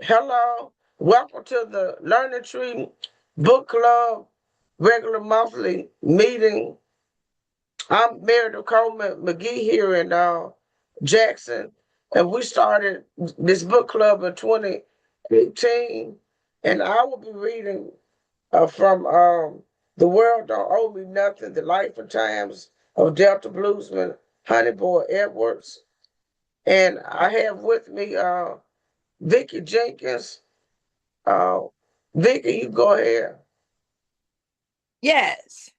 Hello, welcome to the Learning Tree Book Club regular monthly meeting. I'm Meredith Coleman McGee here in Jackson, and we started this book club in 2018. And I will be reading from The World Don't Owe Me Nothing, The Life and Times of Delta Bluesman, Honey Boy Edwards. And I have with me Vicki Jenkins. Uh, Vicky, you go ahead. Yes,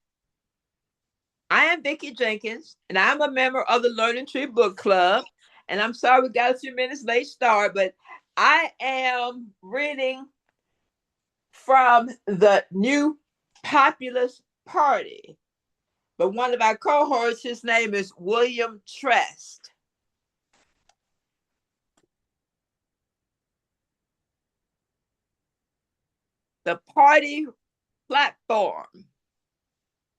I am Vicki Jenkins, and I'm a member of the Learning Tree Book Club. And I'm sorry we got a few minutes late start, but I am reading from the new Populist Party. But one of our cohorts, his name is William Trest. The party platform.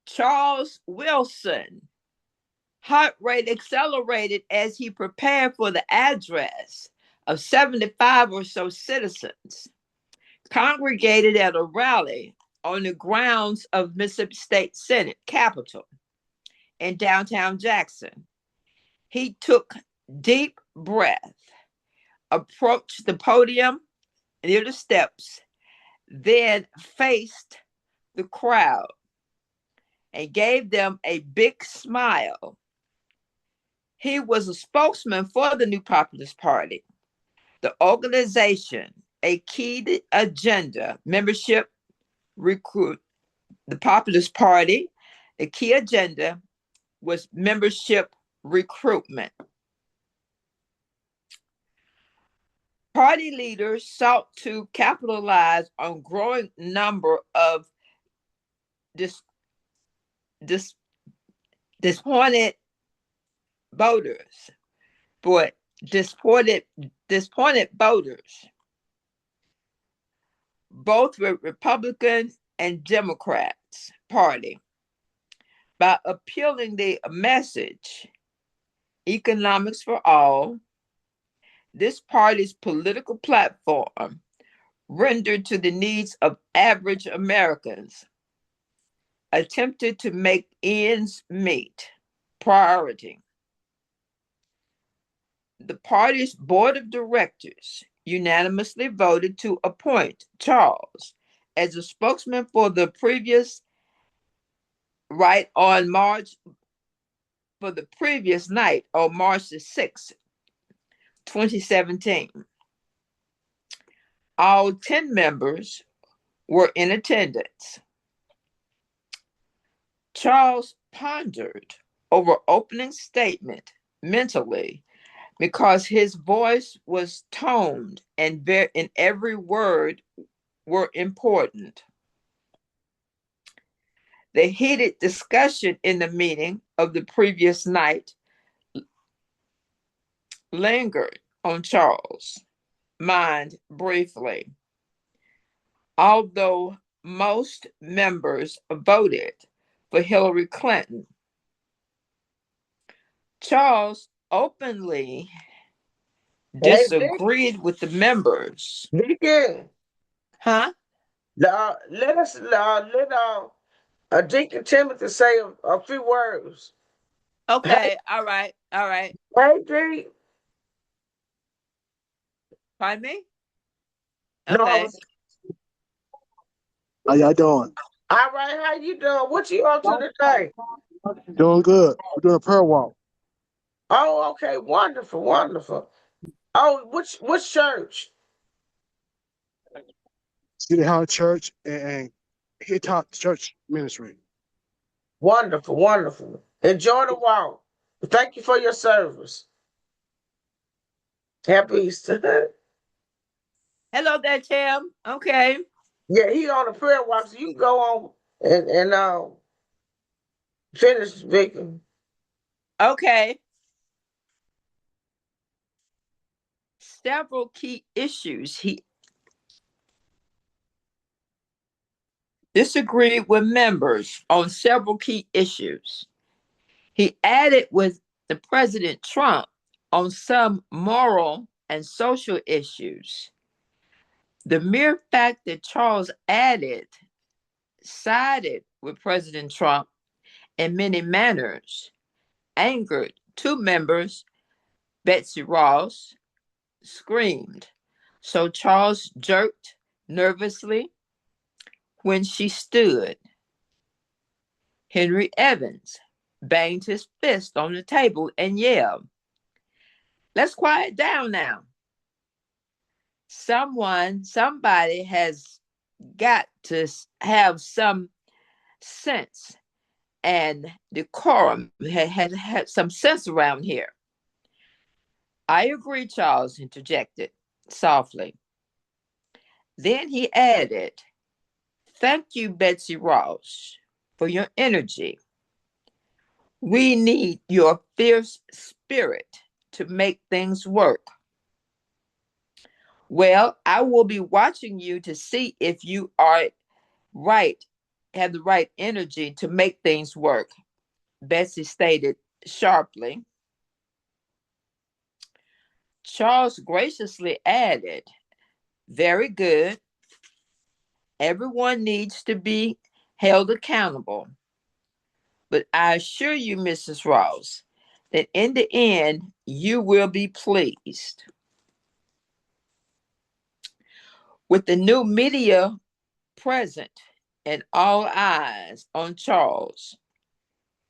Charles Wilson. Heart rate accelerated as he prepared for the address of 75 or so citizens congregated at a rally on the grounds of Mississippi State Senate Capitol in downtown Jackson. He took deep breath, approached the podium near the steps, then faced the crowd and gave them a big smile. He was a spokesman for the New Populist Party, the organization, a key agenda, membership, recruit, the Populist Party, a key agenda was membership recruitment. Party leaders sought to capitalize on growing number of disappointed voters, but disappointed voters, both with Republican and Democrats Party, by appealing the message, economics for all. This party's political platform rendered to the needs of average Americans, attempted to make ends meet priority. The party's board of directors unanimously voted to appoint Charles as a spokesman for the previous right on March for the previous night on March the 6th, 2017. All 10 members were in attendance. Charles pondered over opening statement mentally because his voice was toned and every word were important. The heated discussion in the meeting of the previous night lingered on Charles' mind briefly. Although most members voted for Hillary Clinton, Charles openly Hey, disagreed with the members. Vicky, Huh? let us let Deacon Timothy say a few words. Hey, Okay, all right, all right. hey, D. Pardon me? No, I Okay. was How y'all doing? all right. How you doing? What you up to today? Doing good. We're doing a prayer walk. Oh, okay, wonderful, wonderful. Oh, which church? City Hall Church and Hit Top Church Ministry. Wonderful, wonderful. Enjoy the walk. Thank you for your service. Happy Easter. Hello there, Tim. Okay. Yeah, he on the prayer walk, so you can go on and finish, Vicky. Okay. Several key issues. He disagreed with members on several key issues. He added with the President Trump on some moral and social issues. The mere fact that Charles sided with President Trump in many manners angered two members. Betsy Ross screamed, so Charles jerked nervously when she stood. Henry Evans banged his fist on the table and yelled, "Let's quiet down now. Somebody has got to have some sense and decorum, had some sense around here." "I agree," Charles interjected softly. Then he added, "Thank you, Betsy Ross, for your energy. We need your fierce spirit to make things work." "Well, I will be watching you to see if you are right, have the right energy to make things work," Betsy stated sharply. Charles graciously added, "Very good. Everyone needs to be held accountable. But I assure you, Mrs. Ross, that in the end, you will be pleased." With the new media present and all eyes on Charles,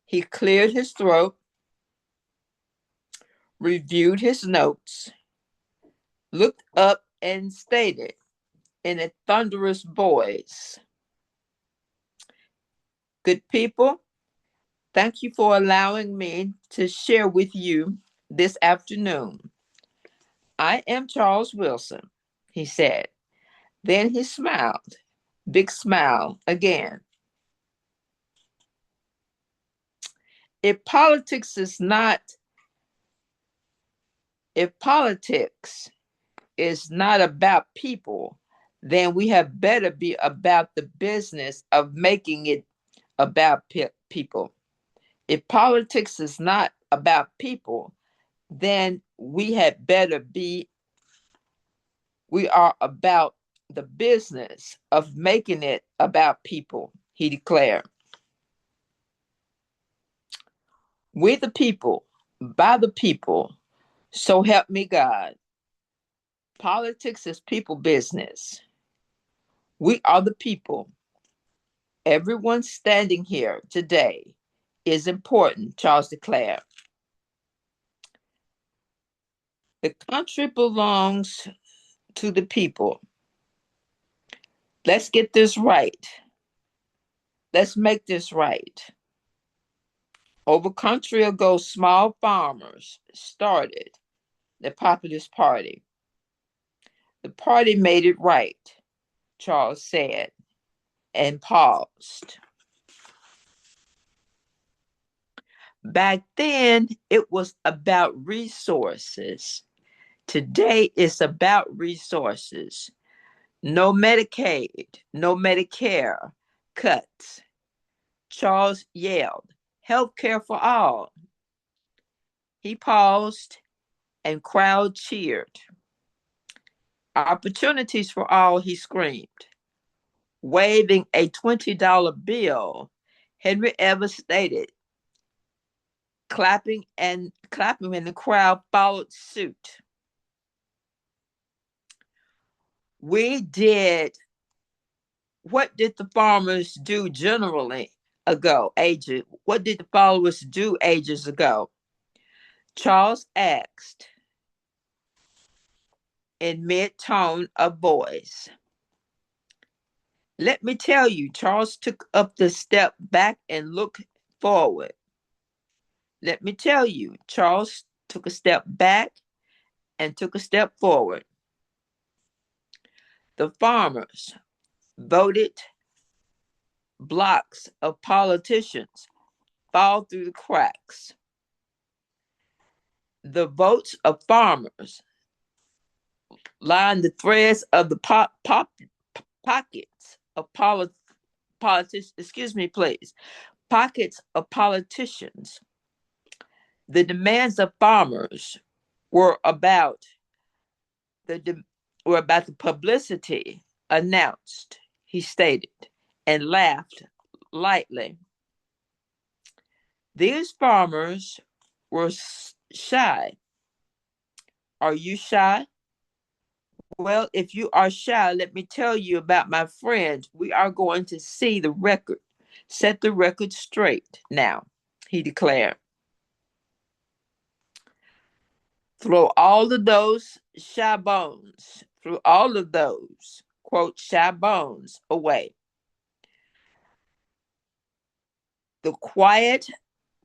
he cleared his throat, reviewed his notes, looked up, and stated in a thunderous voice, "Good people, thank you for allowing me to share with you this afternoon. I am Charles Wilson," he said. Then he smiled, big smile again. If politics is not, if politics is not about people, then we have better be about the business of making it about people. If politics is not about people, then we are about the business of making it about people, he declared. We the people, by the people, so help me God. Politics is people business. We are the people. Everyone standing here today is important, Charles declared. The country belongs to the people. Let's get this right. Let's make this right. Over a country ago, small farmers started the Populist Party. The party made it right, Charles said, and paused. Back then, it was about resources. Today, it's about resources. No Medicaid, no Medicare cuts. Charles yelled, "Health care for all." He paused and crowd cheered. "Opportunities for all," he screamed. Waving a $20 bill, Henry Evans stated, clapping, and the crowd followed suit. What did the farmers do generally what did the followers do ages ago? Charles asked in mid-tone of voice. Let me tell you, Charles took up the step back and looked forward. Let me tell you, Charles took a step back and took a step forward. The farmers voted blocks of politicians fall through the cracks. The votes of farmers line the threads of the pockets of politicians. Excuse me, please. Pockets of politicians. The demands of farmers were about the or about the publicity announced, he stated, and laughed lightly. These farmers were shy. Are you shy? Well, if you are shy, let me tell you about my friends. We are going to see the record, set the record straight now, he declared. Throw all of those shy bones, through all of those, quote, shy bones away. The quiet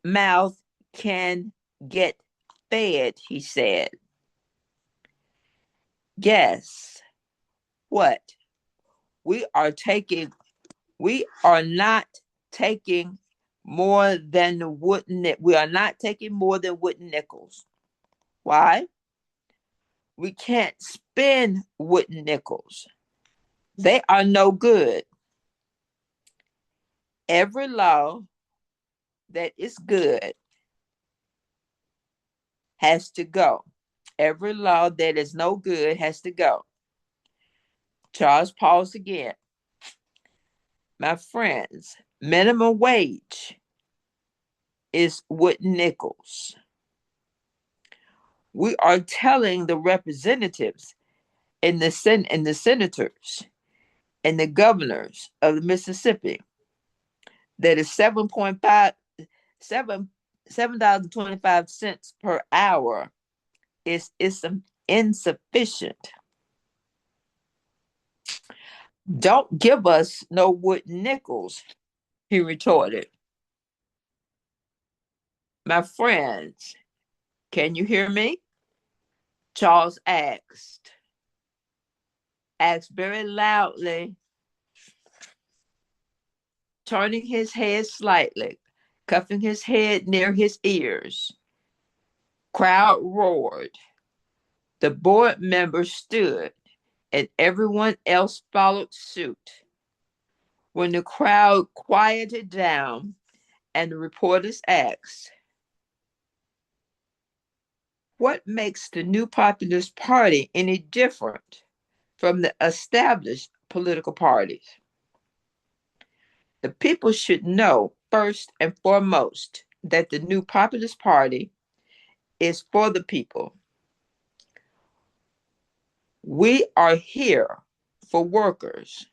mouth can get fed, he said. Guess what? We are taking, we are not taking more than the wooden, we are not taking more than wooden nickels. Why? We can't spend wooden nickels. They are no good. Every law that is good has to go. Every law that is no good has to go. Charles paused again. My friends, minimum wage is wooden nickels. We are telling the representatives and the senators and the governors of Mississippi that is 7.25 per hour is insufficient. Don't give us no wooden nickels, he retorted. My friends, can you hear me? Charles asked very loudly, turning his head slightly, cuffing his head near his ears. Crowd roared. The board members stood, and everyone else followed suit. When the crowd quieted down and the reporters asked, what makes the new Populist Party any different from the established political parties? The people should know first and foremost that the new Populist Party is for the people. We are here for workers,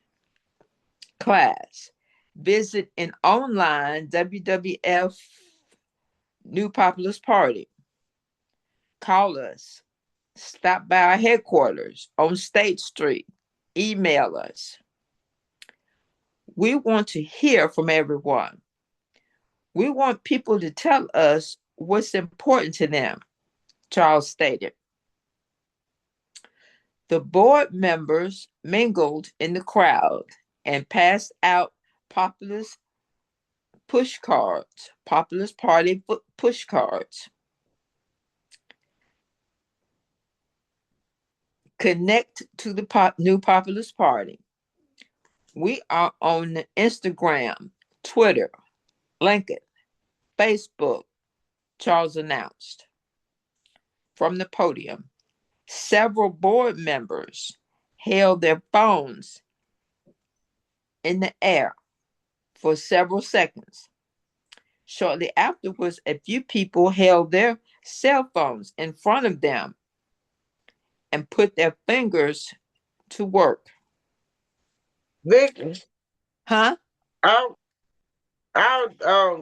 class. Visit an online WWF New Populist Party. Call us. Stop by our headquarters on State Street. Email us. We want to hear from everyone. We want people to tell us what's important to them, Charles stated. The board members mingled in the crowd and passed out populist push cards, Populist Party push cards. Connect to the new Populist Party. We are on Instagram, Twitter, LinkedIn, Facebook, Charles announced. From the podium, several board members held their phones in the air for several seconds. Shortly afterwards, a few people held their cell phones in front of them and put their fingers to work. Vicky, Huh? I'll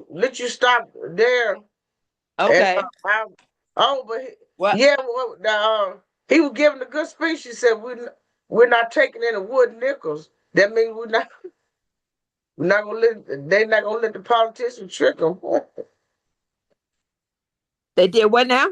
let you stop there, and Okay. but What? yeah, well, he was giving a good speech. He said we're not taking any wood nickels. That means we're not gonna let they're not gonna let the politicians trick them. They did what now?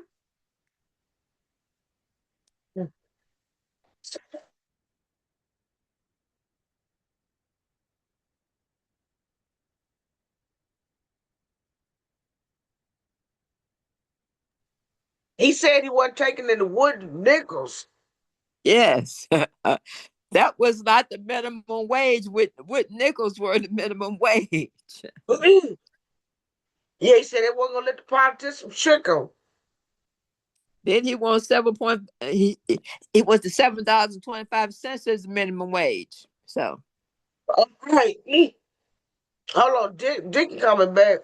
He said he wasn't taking any wood nickels. Yes. That was not the minimum wage. With nickels were the minimum wage. Yeah, he said they weren't gonna let the politicians trick them. Then he wants 7 point. He wants the $7.25 as the minimum wage. So All right. Hold on, Dickie coming back.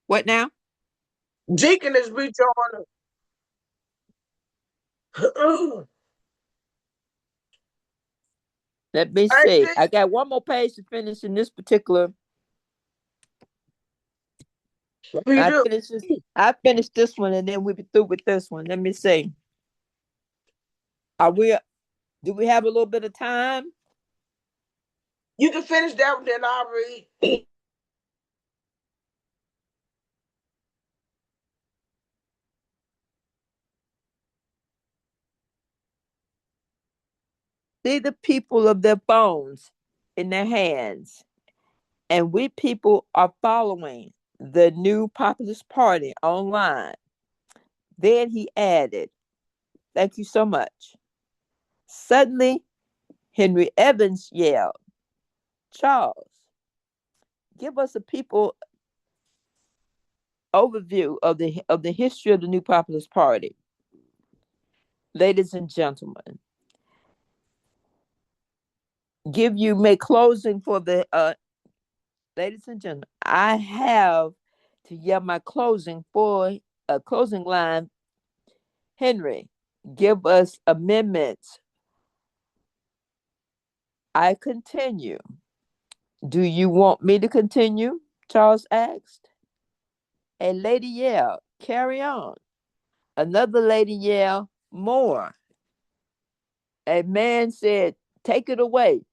what now? Deacon is rejoining. Let me I see. think I got one more page to finish in this particular. we I do. finished this. I finished this one, and then we'll be through with this one. Let me see. Are we? Do we have a little bit of time? You can finish that one, then I'll read. See the people of their bones in their hands, and we people are following the new Populist Party online. Then he added, "Thank you so much." Suddenly, Henry Evans yelled, "Charles, give us a people overview of the history of the New Populist Party." Ladies and gentlemen, give you make closing for the ladies and gentlemen. I have to yell my closing for a closing line. Henry, give us amendments. I continue. Do you want me to continue? Charles asked. A lady yelled, "Carry on." Another lady yelled, "More." A man said, "Take it away."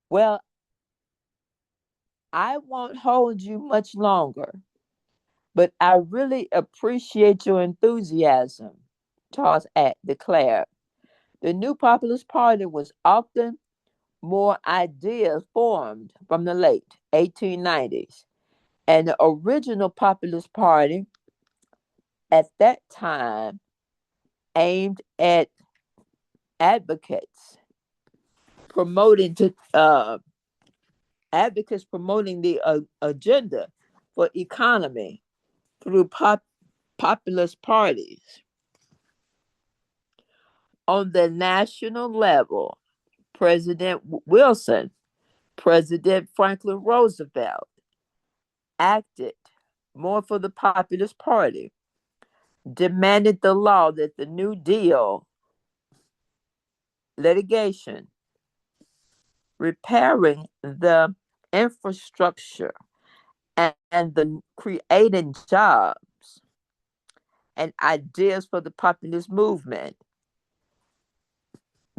Well, I won't hold you much longer, but I really appreciate your enthusiasm, Charles declared. The new Populist Party was often more ideas formed from the late 1890s, and the original Populist Party at that time aimed at advocates promoting to advocates promoting the agenda for economy through populist parties. On the national level, President Wilson, President Franklin Roosevelt acted more for the Populist Party, demanded the law that the New Deal litigation, repairing the infrastructure, and the creating jobs and ideas for the populist movement.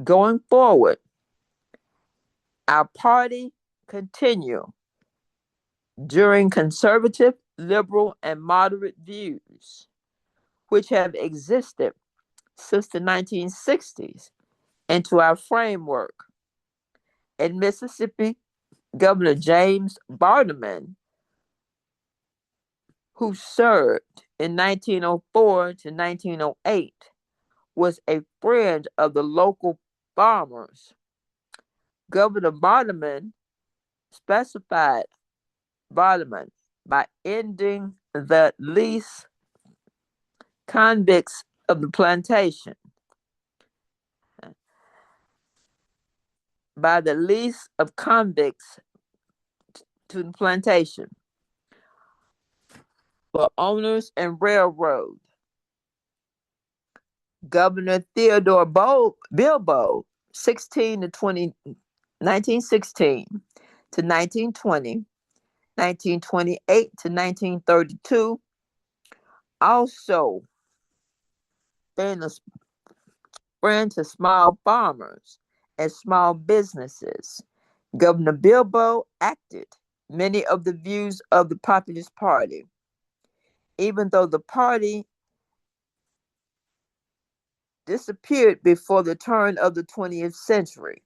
Going forward, our party continue during conservative, liberal, and moderate views, which have existed since the 1960s, into our framework. In Mississippi, Governor James Barnum, who served in 1904 to 1908, was a friend of the local farmers. Governor Barnum specified Barnum by ending the lease convicts of the plantation, by the lease of convicts to the plantation for owners and railroad. Governor Theodore Bilbo, 16 to 20, 1916 to 1920, 1928 to 1932, also been a friend to small farmers and small businesses. Governor Bilbo acted many of the views of the Populist Party, even though the party disappeared before the turn of the 20th century.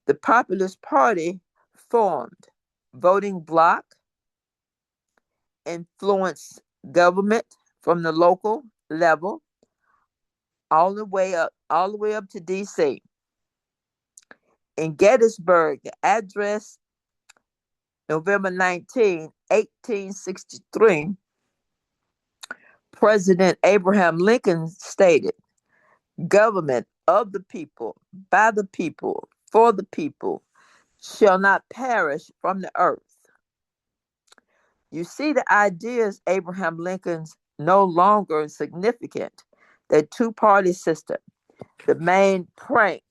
The Populist Party formed voting bloc, influenced government from the local level all the way up to DC. In Gettysburg, the address November 19, 1863, President Abraham Lincoln stated, government of the people, by the people, for the people, shall not perish from the earth. You see, the ideas Abraham Lincoln's no longer significant. The two-party system, the main plank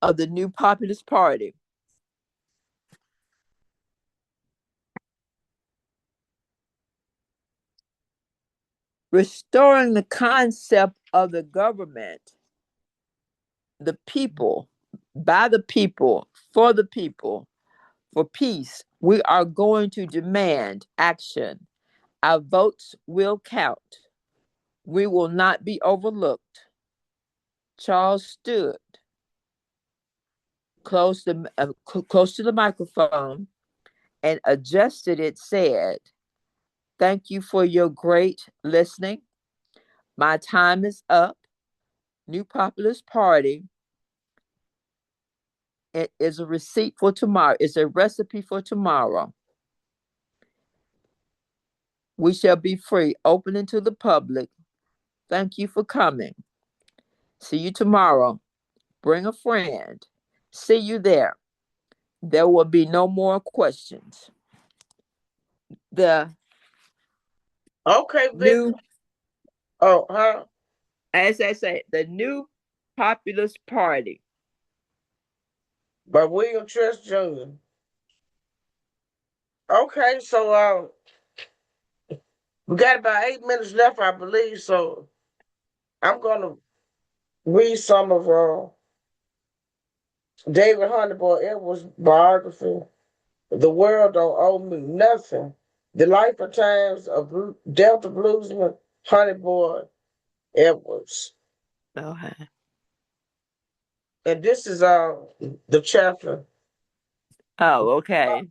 of the new Populist Party. Restoring the concept of the government, the people, by the people, for peace, we are going to demand action. Our votes will count. We will not be overlooked. Charles stood close to the microphone and adjusted it, said, thank you for your great listening. My time is up. New Populist Party. It is a receipt for tomorrow. It's a recipe for tomorrow. We shall be free, opening to the public. Thank you for coming. See you tomorrow. Bring a friend. See you there. There will be no more questions. The Okay, Victor. new, Oh, huh? as I say, the new Populist Party. By William Trest Jr. Okay, so we got about 8 minutes left, I believe. So I'm gonna read some of David Honeyboy Edwards' biography. The world don't owe me nothing. The life and times of Delta Bluesman Honeyboy Edwards. Okay. And this is the chapter. Oh, okay.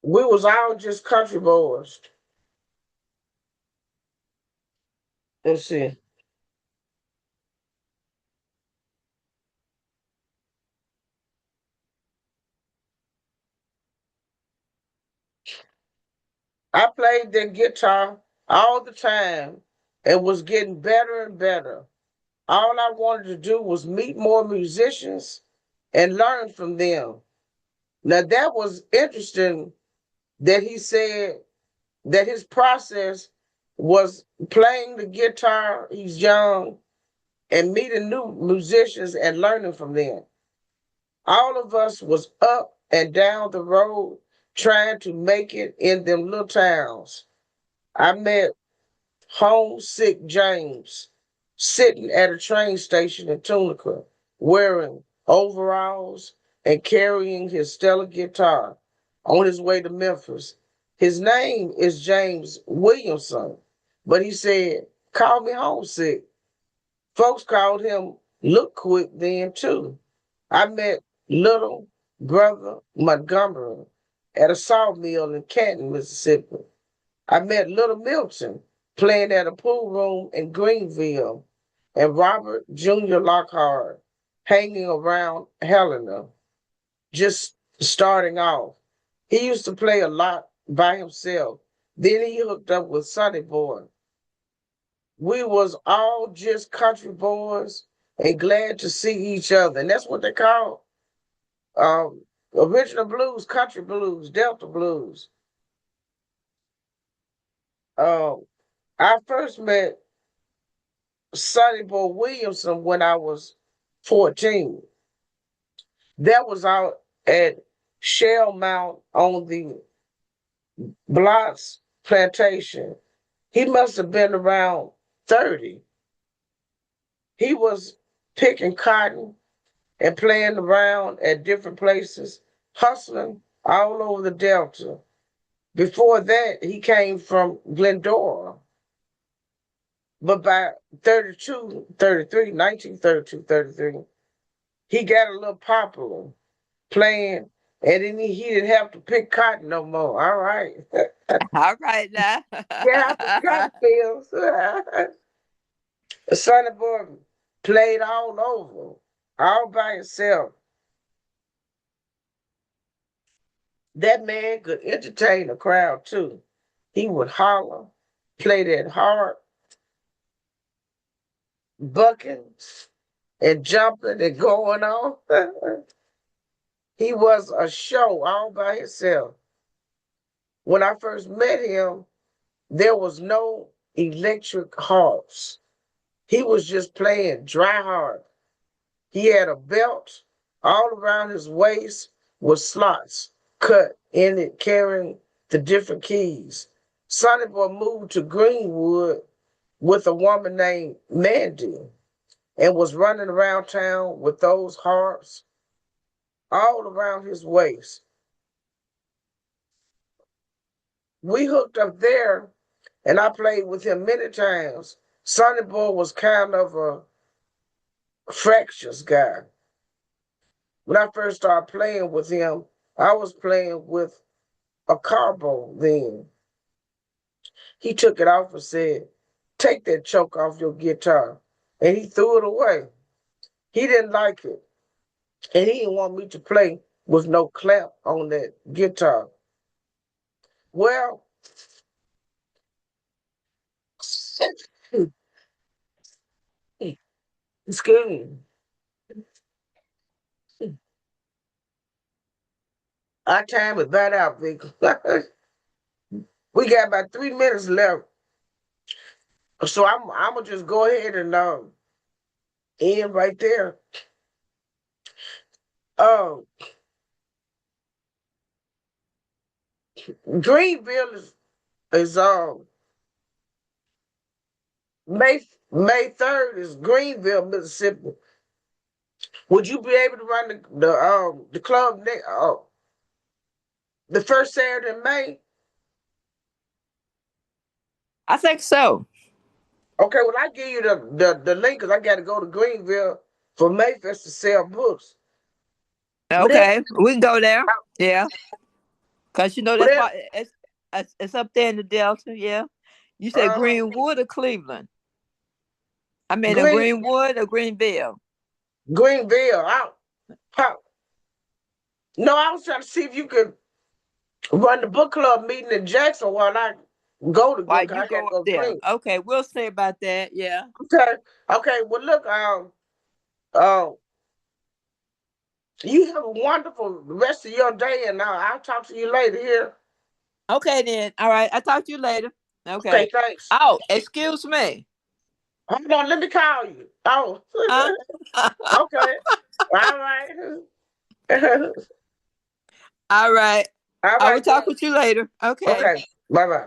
We was all just country boys. Let's see. I played the guitar all the time and was getting better and better. All I wanted to do was meet more musicians and learn from them. Now that was interesting that he said that his process was playing the guitar, he's young, and meeting new musicians and learning from them. All of us was up and down the road trying to make it in them little towns. I met homesick James sitting at a train station in Tunica, wearing overalls and carrying his stellar guitar on his way to Memphis. His name is James Williamson, but he said, call me homesick. Folks called him Look Quick then too. I met little brother Montgomery at a sawmill in Canton, Mississippi. I met little Milton playing at a pool room in Greenville, and Robert Jr. Lockhart hanging around Helena, just starting off. He used to play a lot by himself. Then he hooked up with Sonny Boy. We was all just country boys and glad to see each other. And that's what they call original blues, country blues, Delta blues. Um, I first met Sonny Boy Williamson when I was 14. That was out at Shell Mount on the Blocks Plantation. He must have been around 30. He was picking cotton and playing around at different places, hustling all over the Delta. Before that, he came from Glendora. But by 32, 33, 1932, 33, he got a little popular playing, and then he didn't have to pick cotton no more. All right. All right now. Get out the cotton fields. Sonny Boy. played all over, all by himself. That man could entertain a crowd too. He would holler, play that hard, bucking and jumping and going on. He was a show all by himself. When I first met him, there was no electric harps. He was just playing dry harp. He had a belt all around his waist with slots cut in it carrying the different keys. Sonny Boy moved to Greenwood with a woman named Mandy and was running around town with those harps all around his waist. We hooked up there and I played with him many times. Sonny Boy was kind of a fractious guy. When I first started playing with him, I was playing with a carbo then. He took it off and said, "Take that choke off your guitar." And he threw it away. He didn't like it. And he didn't want me to play with no clap on that guitar. Well, excuse me. Our time is about out, Vic. We got about 3 minutes left. So I'm gonna just go ahead and end right there. Um Greenville is May 3rd is Greenville, Mississippi. Would you be able to run the club the first Saturday in May? I think so. Okay, well I give you the link because I got to go to Greenville for Mayfest to sell books. But then, Okay, we can go there. Yeah, cause you know but that's then, why it's up there in the Delta. Yeah, you said uh, Greenwood or Cleveland? I mean, a Green Greenwood or Greenville? Greenville. No, I was trying to see if you could run the book club meeting in Jackson while I go to Why Green. 'Cause you I got to go up go to there? Green. Okay, we'll say about that. Yeah. Okay, okay. Well, look, um, you have a wonderful rest of your day, and I'll talk to you later here. Okay then. All right. I'll talk to you later. Okay, Okay. thanks. Oh, excuse me. Hold on, let me call you. Oh, Huh? okay. All right. All right. All I will right then. talk with you later. Okay. Okay. Bye bye.